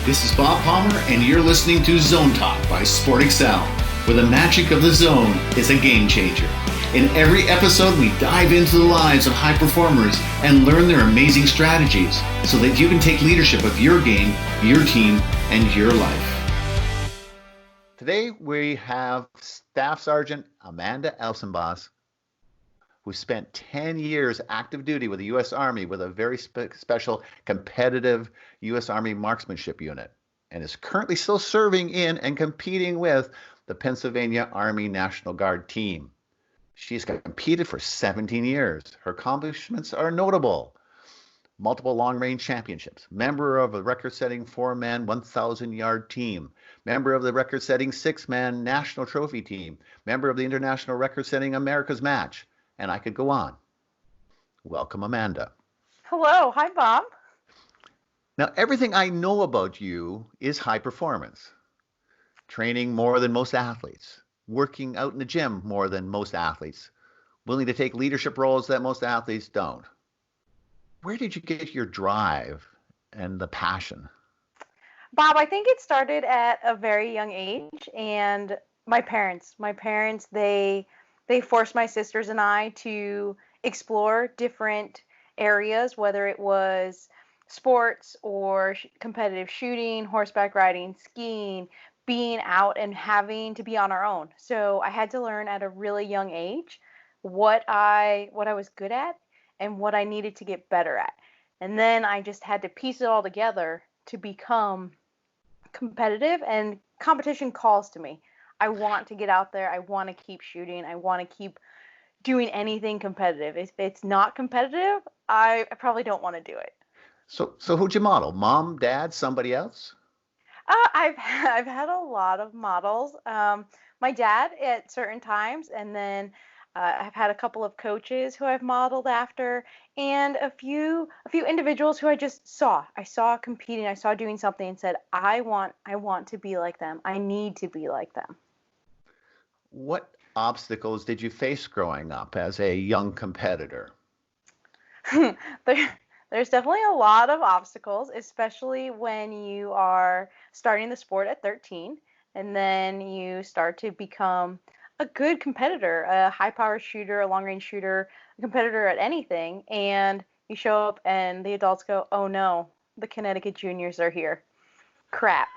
This is Bob Palmer, and you're listening to ZoneTalk by Sport Excel, where the magic of the zone is a game changer. In every episode, we dive into the lives of high performers and learn their amazing strategies so that you can take leadership of your game, your team, and your life. Today, we have Staff Sergeant Amanda Elsenboss, who spent 10 years active duty with the US Army with a very special competitive US Army Marksmanship Unit, and is currently still serving in and competing with the Pennsylvania Army National Guard team. She's competed for 17 years. Her accomplishments are notable. Multiple long-range championships, member of the record-setting 4-man 1,000-yard team, member of the record-setting 6-man national trophy team, member of the international record-setting America's Match, and I could go on. Welcome, Amanda. Hello. Hi, Bob. Now, everything I know about you is high performance. Training more than most athletes, working out in the gym more than most athletes, willing to take leadership roles that most athletes don't. Where did you get your drive and the passion? Bob, I think it started at a very young age, and my parents, they forced my sisters and I to explore different areas, whether it was sports or competitive shooting, horseback riding, skiing, being out and having to be on our own. So I had to learn at a really young age what I was good at and what I needed to get better at. And then I just had to piece it all together to become competitive, and competition calls to me. I want to get out there. I want to keep shooting. I want to keep doing anything competitive. If it's not competitive, I probably don't want to do it. So who'd you model? Mom, dad, somebody else? I've had a lot of models. My dad at certain times, and then I've had a couple of coaches who I've modeled after, and a few individuals who I just saw. I saw competing. I saw doing something and said, I want to be like them. I need to be like them. What obstacles did you face growing up as a young competitor? There's definitely a lot of obstacles, especially when you are starting the sport at 13, and then you start to become a good competitor, a high-powered shooter, a long-range shooter, a competitor at anything, and you show up and the adults go, oh no, the Connecticut Juniors are here. Crap.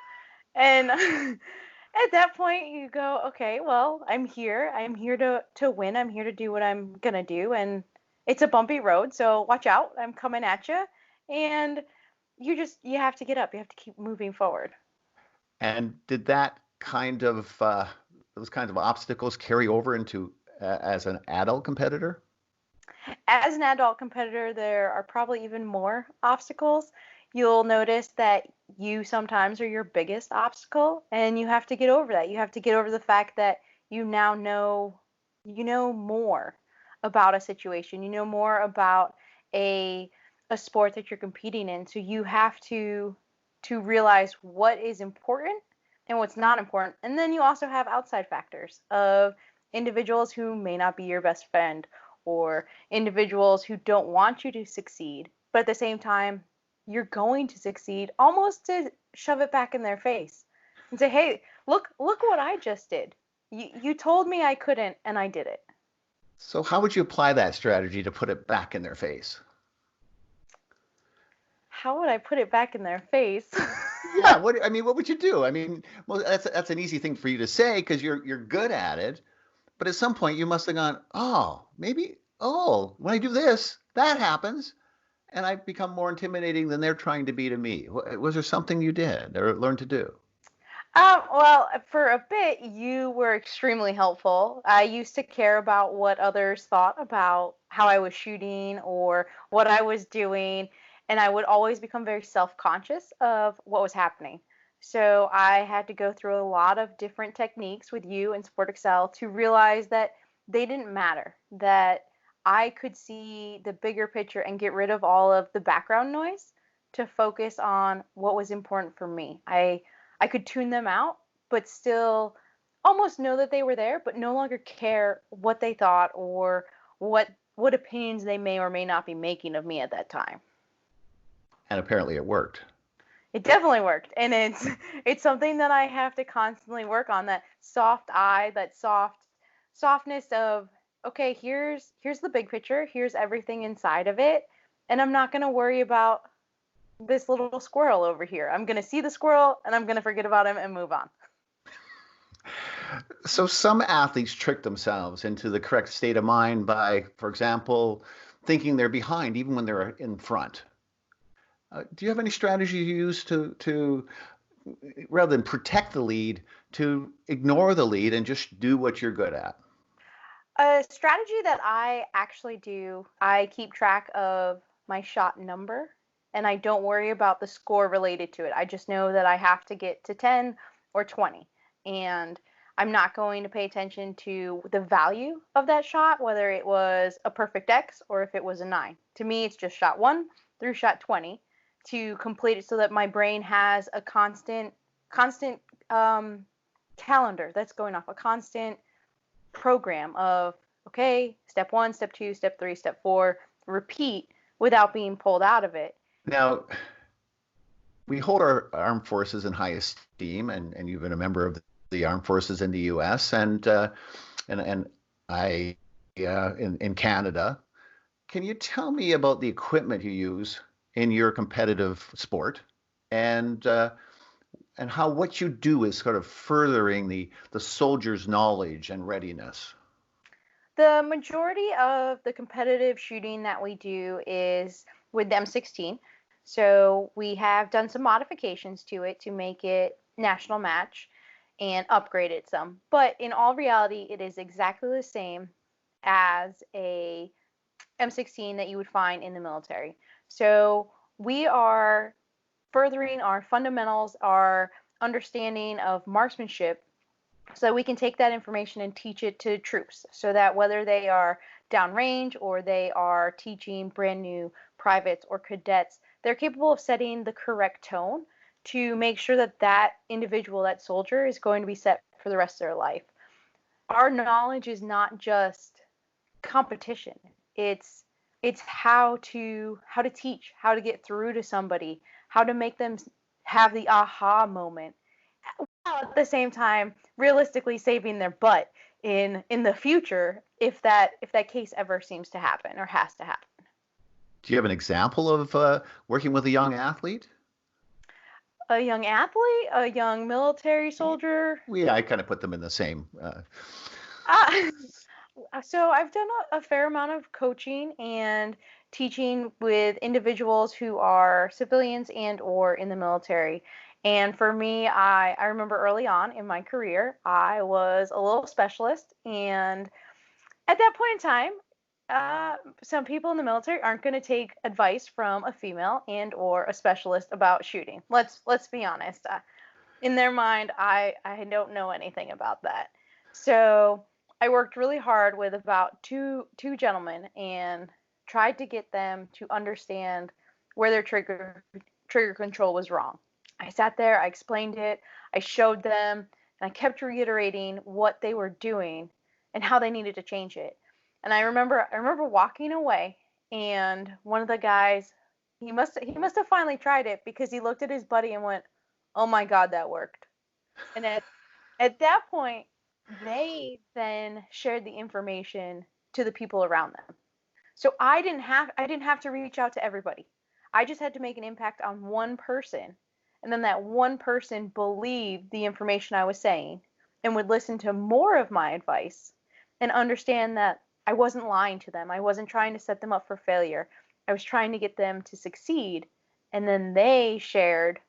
And at that point you go, okay, well, I'm here to win. I'm here to do what I'm gonna do, and it's a bumpy road, so watch out. I'm coming at you, and you have to get up. You have to keep moving forward. And did that those kinds of obstacles carry over into as an adult competitor? As an adult competitor, there are probably even more obstacles. You'll notice that you sometimes are your biggest obstacle, and you have to get over that. You have to get over the fact that you now know more about a situation. You know more about a sport that you're competing in. So you have to realize what is important and what's not important. And then you also have outside factors of individuals who may not be your best friend, or individuals who don't want you to succeed, but at the same time, you're going to succeed, almost to shove it back in their face and say, hey, look what I just did. You told me I couldn't, and I did it. So how would you apply that strategy to put it back in their face? How would I put it back in their face? Yeah, what would you do? I mean, well, that's an easy thing for you to say because you're good at it, but at some point you must have gone, when I do this, that happens, and I become more intimidating than they're trying to be to me. Was there something you did or learned to do? Well, for a bit, you were extremely helpful. I used to care about what others thought about how I was shooting or what I was doing, and I would always become very self-conscious of what was happening. So I had to go through a lot of different techniques with you and Sport Excel to realize that they didn't matter, that I could see the bigger picture and get rid of all of the background noise to focus on what was important for me. I could tune them out, but still almost know that they were there, but no longer care what they thought or what opinions they may or may not be making of me at that time. And apparently it worked. It definitely worked, and it's something that I have to constantly work on. That soft eye, that softness of, okay, here's the big picture, here's everything inside of it, and I'm not gonna worry about this little squirrel over here. I'm gonna see the squirrel and I'm gonna forget about him and move on. So some athletes trick themselves into the correct state of mind by, for example, thinking they're behind even when they're in front. Do you have any strategy you use to rather than protect the lead, to ignore the lead and just do what you're good at? A strategy that I actually do, I keep track of my shot number and I don't worry about the score related to it. I just know that I have to get to 10 or 20. And I'm not going to pay attention to the value of that shot, whether it was a perfect X or if it was a 9. To me, it's just shot 1 through shot 20 to complete it so that my brain has a constant calendar that's going off, a constant program of, okay, step 1, step 2, step 3, step 4, repeat without being pulled out of it. Now, we hold our armed forces in high esteem, and you've been a member of the armed forces in the U.S. and I in Canada. Can you tell me about the equipment you use in your competitive sport, and how what you do is sort of furthering the soldier's knowledge and readiness? The majority of the competitive shooting that we do is with the M16. So we have done some modifications to it to make it national match and upgrade it some. But in all reality, it is exactly the same as a M16 that you would find in the military. So we are furthering our fundamentals, our understanding of marksmanship, so that we can take that information and teach it to troops, so that whether they are downrange or they are teaching brand new privates or cadets, they're capable of setting the correct tone to make sure that that individual, that soldier, is going to be set for the rest of their life. Our knowledge is not just competition. It's how to teach, how to get through to somebody, how to make them have the aha moment, while at the same time realistically saving their butt in the future if that case ever seems to happen or has to happen. Do you have an example of working with a young athlete? A young athlete, a young military soldier. Yeah, I kind of put them in the same. So I've done a fair amount of coaching and teaching with individuals who are civilians and or in the military. And for me, I remember early on in my career, I was a little specialist. And at that point in time, some people in the military aren't going to take advice from a female and or a specialist about shooting. Let's be honest. In their mind, I don't know anything about that. So I worked really hard with about two gentlemen and tried to get them to understand where their trigger control was wrong. I sat there, I explained it, I showed them, and I kept reiterating what they were doing and how they needed to change it. And I remember walking away, and one of the guys, he must have finally tried it, because he looked at his buddy and went, "Oh my God, that worked." And at that point, they then shared the information to the people around them. So I didn't have to reach out to everybody. I just had to make an impact on one person. And then that one person believed the information I was saying and would listen to more of my advice and understand that I wasn't lying to them. I wasn't trying to set them up for failure. I was trying to get them to succeed. And then they shared,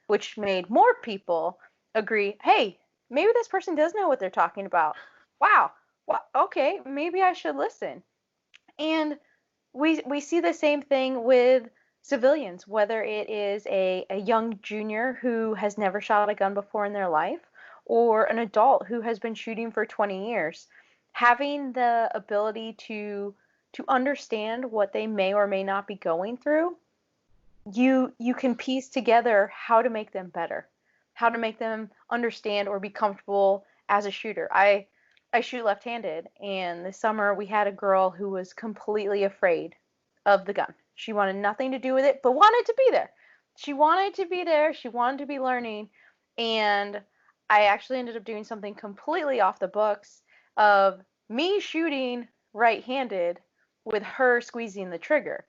which made more people agree, hey, maybe this person does know what they're talking about. Wow. Well, okay, maybe I should listen. And we see the same thing with civilians, whether it is a young junior who has never shot a gun before in their life, or an adult who has been shooting for 20 years. Having the ability to understand what they may or may not be going through, you can piece together how to make them better, how to make them understand or be comfortable as a shooter. I shoot left-handed, and this summer we had a girl who was completely afraid of the gun. She wanted nothing to do with it, but wanted to be there. She wanted to be there. She wanted to be learning. And I actually ended up doing something completely off the books of me shooting right-handed with her squeezing the trigger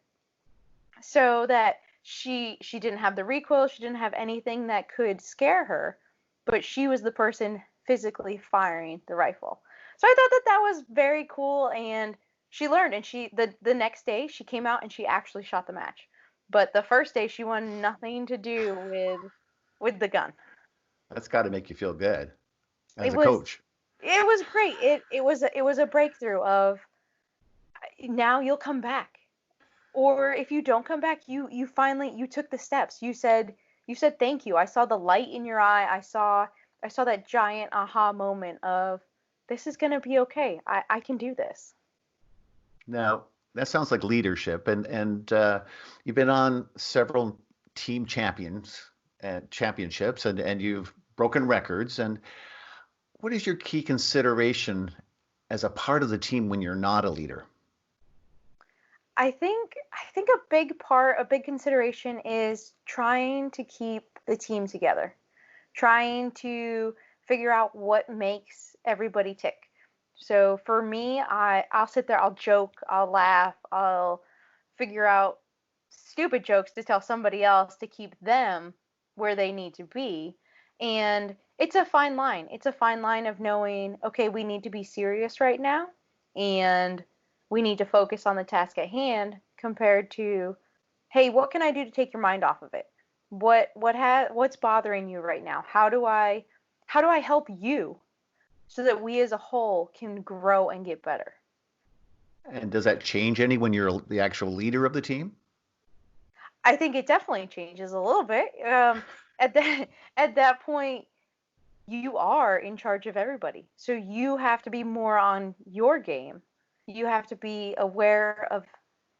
so that she didn't have the recoil, she didn't have anything that could scare her, but she was the person physically firing the rifle. So I thought that that was very cool, and she learned, and the next day she came out and she actually shot the match. But the first day she wanted nothing to do with the gun. That's got to make you feel good as It a was coach. it was great. It was a breakthrough of now you'll come back. Or if you don't come back, you finally you took the steps. You said thank you. I saw the light in your eye. I saw that giant aha moment of this is gonna be okay. I can do this. Now, that sounds like leadership, and you've been on several team championships, and you've broken records. And what is your key consideration as a part of the team when you're not a leader? I think a big consideration is trying to keep the team together. Trying to figure out what makes everybody tick. So for me, I'll sit there, I'll joke, I'll laugh, I'll figure out stupid jokes to tell somebody else to keep them where they need to be. And it's a fine line. It's a fine line of knowing, okay, we need to be serious right now and we need to focus on the task at hand compared to, hey, what can I do to take your mind off of it? What's bothering you right now? How do I help you so that we as a whole can grow and get better? And does that change any when you're the actual leader of the team? I think it definitely changes a little bit. At that at that point, you are in charge of everybody, so you have to be more on your game. You have to be aware of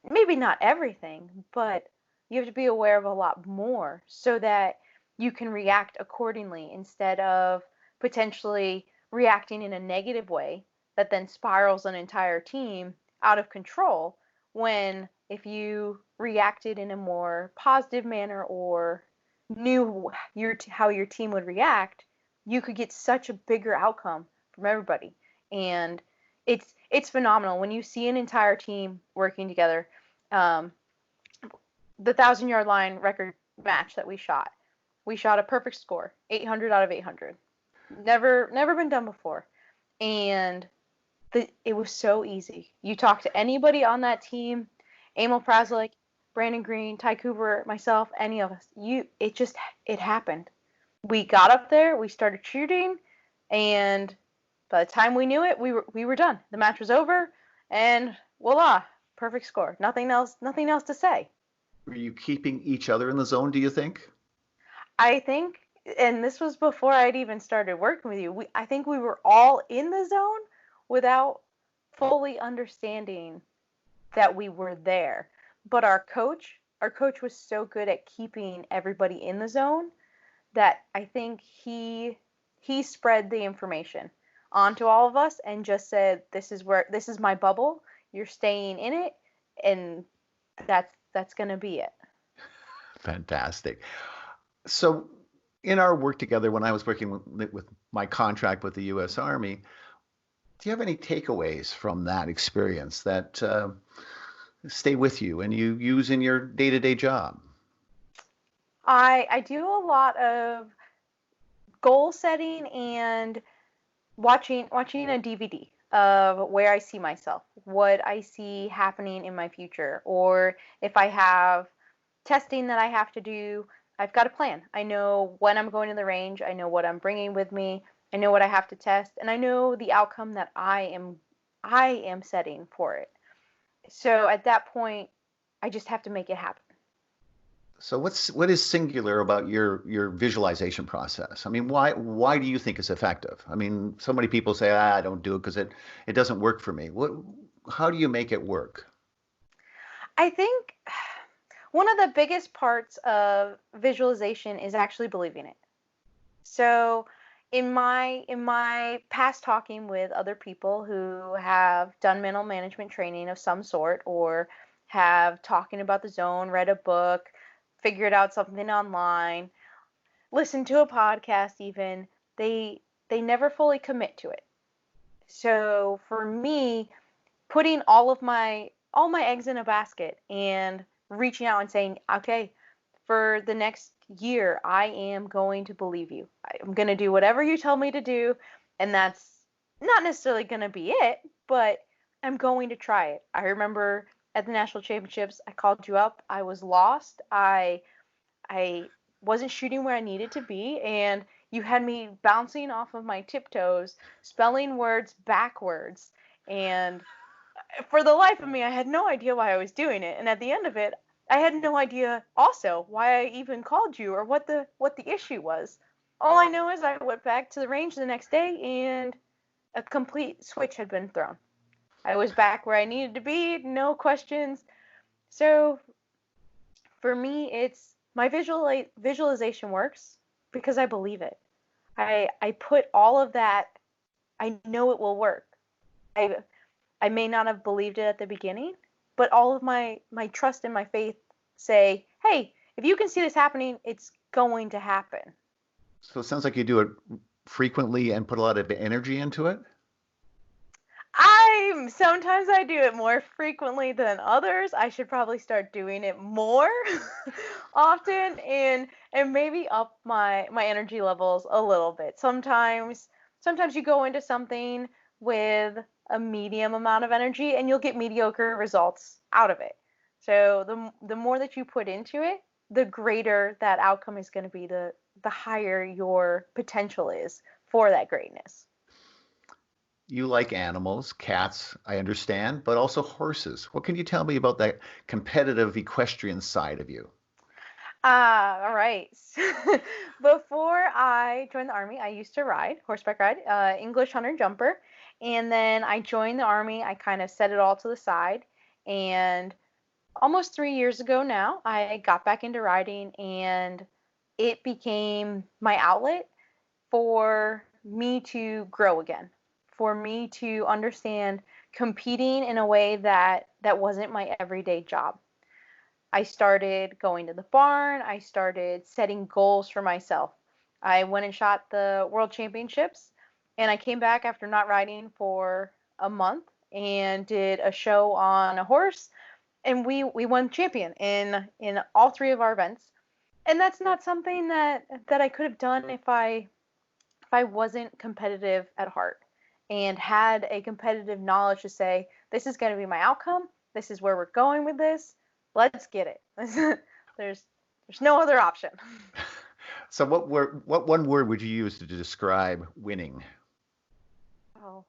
maybe not everything, but you have to be aware of a lot more so that you can react accordingly instead of potentially reacting in a negative way that then spirals an entire team out of control when if you reacted in a more positive manner or knew how your team would react, you could get such a bigger outcome from everybody. And it's phenomenal when you see an entire team working together. Um, the 1,000-yard line record match that we shot a perfect score, 800 out of 800. Never been done before, and it was so easy. You talk to anybody on that team, Emil Praslik, Brandon Green, Ty Cooper, myself, any of us. It happened. We got up there, we started shooting, and by the time we knew it, we were done. The match was over, and voila, perfect score. Nothing else to say. Were you keeping each other in the zone, do you think? I think, and this was before I'd even started working with you. I think we were all in the zone without fully understanding that we were there. But our coach was so good at keeping everybody in the zone that I think he spread the information onto all of us and just said, this is my bubble. You're staying in it, and that's gonna be it. Fantastic. So, in our work together, when I was working with my contract with the US Army, do you have any takeaways from that experience that stay with you and you use in your day-to-day job? I do a lot of goal setting and watching a DVD of where I see myself, what I see happening in my future, or if I have testing that I have to do, I've got a plan. I know when I'm going to the range, I know what I'm bringing with me, I know what I have to test, and I know the outcome that I am setting for it. So at that point, I just have to make it happen. So what is singular about your visualization process? I mean, why do you think it's effective? I mean, so many people say, I don't do it because it doesn't work for me. How do you make it work? I think one of the biggest parts of visualization is actually believing it. So in my past talking with other people who have done mental management training of some sort or have talking about the zone, read a book, figured out something online, listened to a podcast even, they never fully commit to it. So for me, putting all my eggs in a basket and reaching out and saying, okay, for the next year, I am going to believe you. I'm going to do whatever you tell me to do, and that's not necessarily going to be it, but I'm going to try it. I remember at the national championships, I called you up. I was lost. I wasn't shooting where I needed to be, and you had me bouncing off of my tiptoes, spelling words backwards, and for the life of me, I had no idea why I was doing it. And at the end of it, I had no idea also why I even called you or what the issue was. All I know is I went back to the range the next day and a complete switch had been thrown. I was back where I needed to be, no questions. So for me, it's my visualization works because I believe it. I put all of that. I know it will work. I may not have believed it at the beginning, but all of my trust and my faith say, hey, if you can see this happening, it's going to happen. So it sounds like you do it frequently and put a lot of energy into it. Sometimes I do it more frequently than others. I should probably start doing it more often and maybe up my energy levels a little bit. Sometimes you go into something with a medium amount of energy and you'll get mediocre results out of it. So the more that you put into it, the greater that outcome is going to be, the higher your potential is for that greatness. You like animals, cats, I understand, but also horses. What can you tell me about that competitive equestrian side of you? All right. Before I joined the Army, I used to horseback ride, English hunter jumper. And then I joined the Army. I kind of set it all to the side. And almost 3 years ago now, I got back into riding, and it became my outlet for me to grow again, for me to understand competing in a way that wasn't my everyday job. I started going to the barn. I started setting goals for myself. I went and shot the World Championships, and I came back after not riding for a month and did a show on a horse, and we won champion in all 3 of our events. And that's not something that I could have done if I wasn't competitive at heart and had a competitive knowledge to say, this is going to be my outcome. This is where we're going with this. Let's get it. There's no other option. So what one word would you use to describe winning? Oh,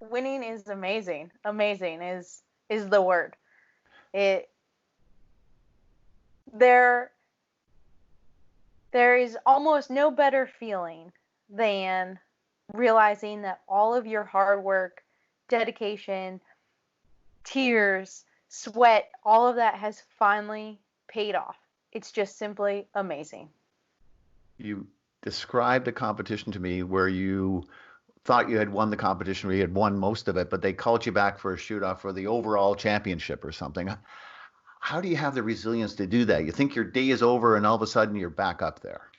winning is amazing. Amazing is the word. There is almost no better feeling than realizing that all of your hard work, dedication, tears, sweat, all of that has finally paid off. It's just simply amazing. You described a competition to me where you thought you had won the competition, where you had won most of it, but they called you back for a shoot-off for the overall championship or something. How do you have the resilience to do that? You think your day is over and all of a sudden you're back up there.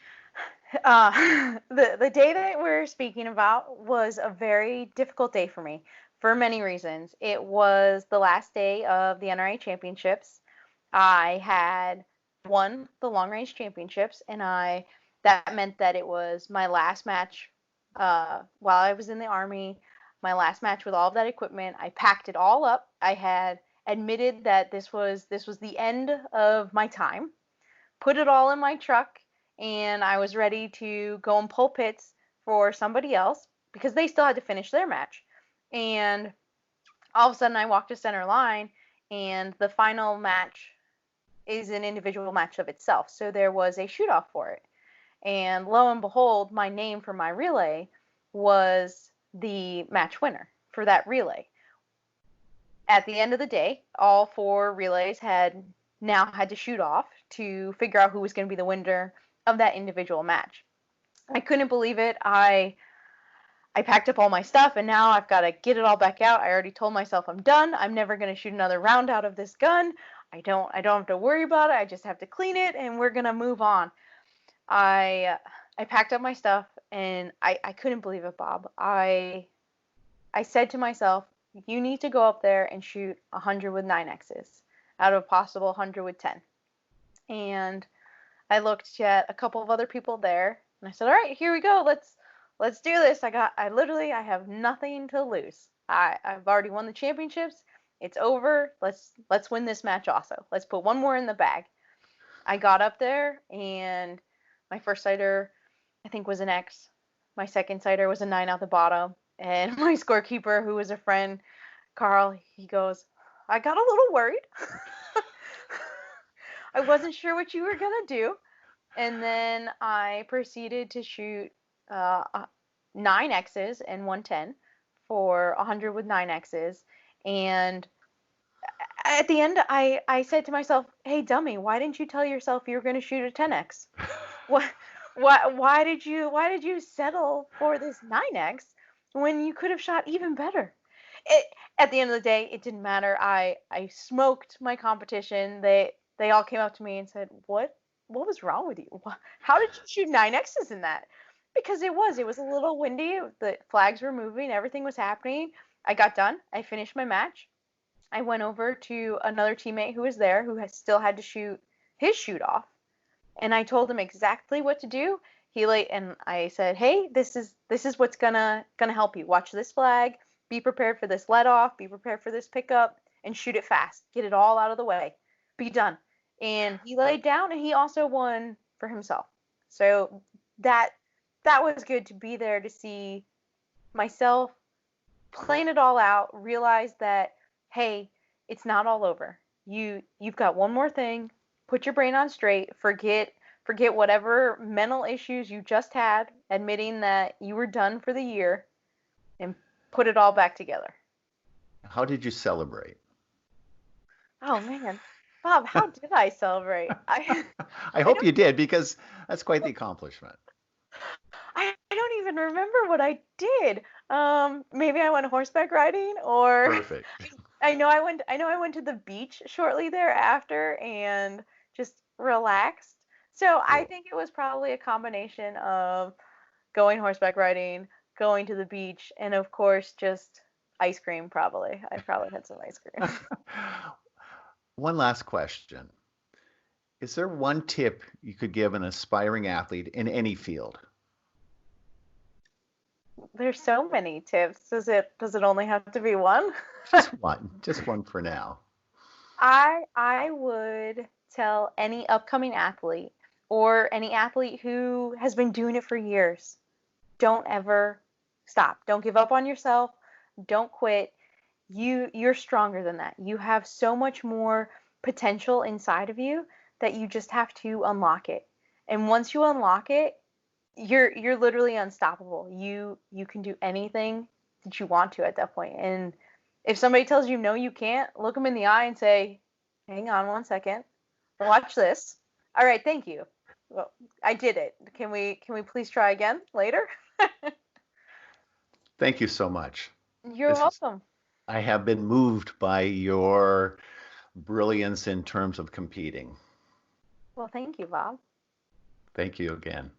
The day that we're speaking about was a very difficult day for me for many reasons. It was the last day of the NRA championships. I had won the long range championships, and that meant that it was my last match while I was in the Army, my last match with all of that equipment. I packed it all up. I had admitted that this was the end of my time, put it all in my truck, and I was ready to go and pull pits for somebody else because they still had to finish their match. And all of a sudden I walked to center line, and the final match is an individual match of itself. So there was a shoot off for it. And lo and behold, my name for my relay was the match winner for that relay. At the end of the day, all 4 relays had to shoot off to figure out who was going to be the winner of that individual match. I couldn't believe it. I packed up all my stuff, and now I've got to get it all back out. I already told myself I'm done. I'm never going to shoot another round out of this gun. I don't have to worry about it. I just have to clean it and we're going to move on. I packed up my stuff and I couldn't believe it, Bob. I said to myself, you need to go up there and shoot 100 with 9Xs out of a possible 100 with 10. And I looked at a couple of other people there and I said, all right, here we go. Let's do this. I have nothing to lose. I've already won the championships. It's over. Let's win this match also. Let's put one more in the bag. I got up there and my first sighter, I think, was an X. My second sighter was a 9 out the bottom. And my scorekeeper, who was a friend, Carl, he goes, I got a little worried. I wasn't sure what you were going to do. And then I proceeded to shoot 9Xs and 110 for 100 with 9Xs. And at the end, I said to myself, hey, dummy, why didn't you tell yourself you were going to shoot a 10X? Why did you settle for this 9X when you could have shot even better? At the end of the day, it didn't matter. I smoked my competition. They all came up to me and said, what was wrong with you? How did you shoot 9Xs in that? Because it was a little windy. The flags were moving. Everything was happening. I got done. I finished my match. I went over to another teammate who was there who still had to shoot his shoot off. And I told him exactly what to do. And I said, hey, this is what's gonna help you. Watch this flag. Be prepared for this let off. Be prepared for this pickup. And shoot it fast. Get it all out of the way. Be done. And he laid down, and he also won for himself. So that was good to be there to see myself plan it all out, realize that, hey, it's not all over. You've got one more thing. Put your brain on straight. Forget whatever mental issues you just had, admitting that you were done for the year, and put it all back together. How did you celebrate? Oh, man. Bob, how did I celebrate? I hope you did, because that's quite the accomplishment. I don't even remember what I did. Maybe I went horseback riding, or Perfect. I know I went to the beach shortly thereafter and just relaxed. So I think it was probably a combination of going horseback riding, going to the beach, and of course just ice cream. Probably I probably had some ice cream. One last question. Is there one tip you could give an aspiring athlete in any field? There's so many tips. Does it only have to be one? Just one for now. I would tell any upcoming athlete or any athlete who has been doing it for years, don't ever stop. Don't give up on yourself. Don't quit. You're stronger than that. You have so much more potential inside of you that you just have to unlock it. And once you unlock it, you're literally unstoppable. You can do anything that you want to at that point. And if somebody tells you no, you can't, look them in the eye and say, hang on one second. Watch this. All right, thank you. Well, I did it. Can we please try again later? Thank you so much. You're welcome. I have been moved by your brilliance in terms of competing. Well, thank you, Bob. Thank you again.